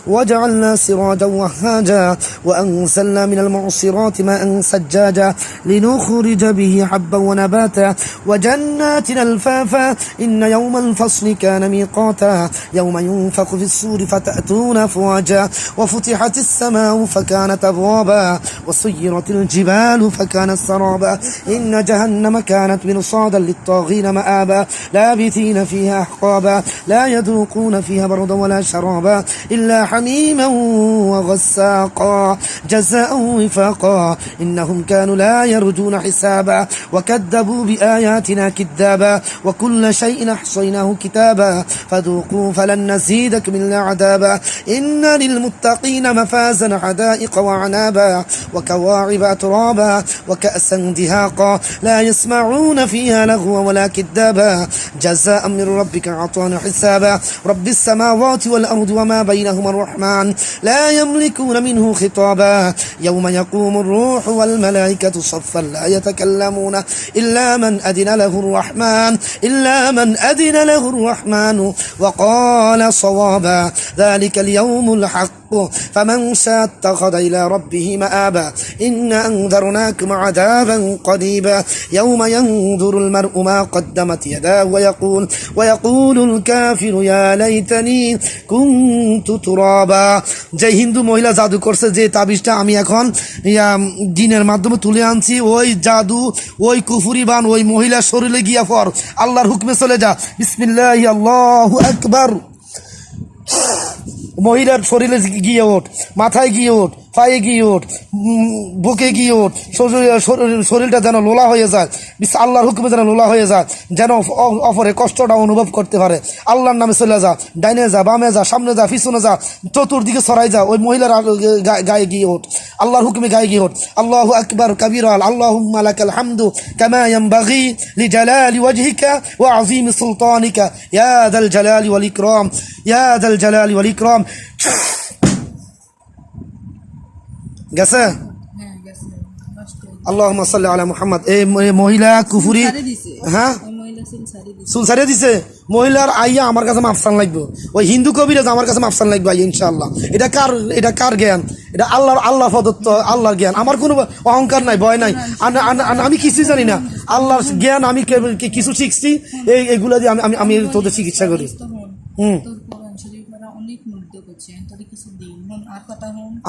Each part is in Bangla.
وجعلنا سراجا وهاجا وأنزلنا من المعصرات ماء سجاجا لنخرج به حبا ونباتا وجنات ألفافا إن يوم الفصل كان ميقاتا يوم ينفخ في الصور فتأتون أفواجا وفتحت السماء فكانت أبوابا وسيرت الجبال فكانت سرابا إن جهنم كانت مرصادا للطاغين مآبا لابثين فيها أحقابا لا يذوقون فيها بردا ولا شرابا إلا حميما وغساقا جزاء وفاقا إنهم كانوا لا يرجون حسابا وكذبوا بآياتنا كذابا وكل شيء أحصيناه كتابا فذوقوا فلن نزيدكم إلا عذابا إن للمتقين مفازا حدائق وعنابا وكواعب أترابا وكأسا دهاقا لا يسمعون فيها لغوا ولا كذابا جزاء من ربك عطاء حسابا رب السماوات والأرض وما بينهما الرحمن لا يملكون منه خطابا يوم يقوم الروح والملائكة صفا لا يتكلمون إلا من أذن له الرحمن وقال صوابا ذلك اليوم الحق فمن شاء اتخذ إلى ربه مآبا إنا أنذرناكم عذابا قريبا يوم ينظر المرء ما قدمت يداه ويقول الكافر يا ليتني كنت ترابا যে হিন্দু মহিলা জাদু করছে যে তাবিজটা আমি এখন দিনের মাধ্যমে তুলে আনছি ওই জাদু ওই কুফরিবান ওই মহিলার শরীরে গিয়া পর আল্লাহর হুকমে চলে যা বিসমিল্লাহ আল্লাহু আকবার মহিলার শরীরে গিয়ে ওঠ মাথায় গিয়ে ওঠ পায়ে গিয়ে ওঠ বুকে গিয়ে ওঠ শরীরটা যেন লোলা হয়ে যায় আল্লাহর হুকুমে যেন লোলা হয়ে যায় যেন অপরে কষ্টটা অনুভব করতে পারে আল্লাহর নামে চলে যা ডাইনে যা বামে যা সামনে যা পিছনে যা চতুর্দিকে ছড়াই যা ওই মহিলার গায়ে গিয়ে ওঠ আল্লাহর হুকুমে গায়ে গিয়ে ওঠ আল্লাহু আকবার কাবীরা আল্লাহুম্মা লাকাল হামদু কামা ইয়ানবাগি লিজালালি ওয়াজহিকা ওয়া আযীমি সুলতানিকা ইয়া যাল জালালি ওয়াল ইকরাম গেছে আল্লাহুম্মা সাল্লি আলা মুহাম্মদ এই মহিলা কুফরি হ্যাঁ চুল ছাড়িয়ে দিছে মহিলার আইয়া আমার কাছে মাফসান লাগবে ওই হিন্দু কবিরাজ আমার কাছে মাফসান লাগবে আইয়া ইনশাআল্লাহ এটা কার জ্ঞান এটা আল্লাহ প্রদত্ত আল্লাহর জ্ঞান আমার কোনো অহংকার নাই ভয় নাই আমি কিছুই জানি না আল্লাহর জ্ঞান আমি কিছু শিখছি এইগুলা দিয়ে আমি তোদের চিকিৎসা করি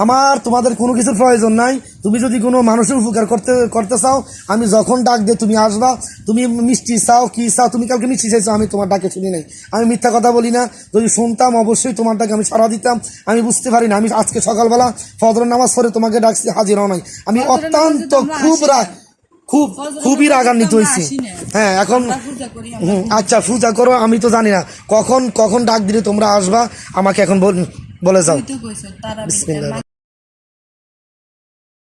আমার তোমাদের কোনো কিছুর প্রয়োজন নাই তুমি যদি কোনো মানুষের উপকার করতে চাও আমি যখন ডাক দিয়ে তুমি আসবা তুমি মিষ্টি চাও কি চাও তুমি কালকে মিষ্টি চাইছো আমি তোমার ডাকে শুনি নাই আমি মিথ্যা কথা বলি না যদি শুনতাম অবশ্যই তোমার ডাকে আমি সাড়া দিতাম আমি বুঝতে পারি না আমি আজকে সকালবেলা ফজরের নামাজ পড়ে তোমাকে ডাকছি হাজির হও নাই আমি অত্যন্ত খুবই রাগান্বিত হয়েছি হ্যাঁ এখন আচ্ছা পূজা করো আমি তো জানি না কখন ডাক দিলে তোমরা আসবা আমাকে এখন বলে যাও বিসমিল্লাহ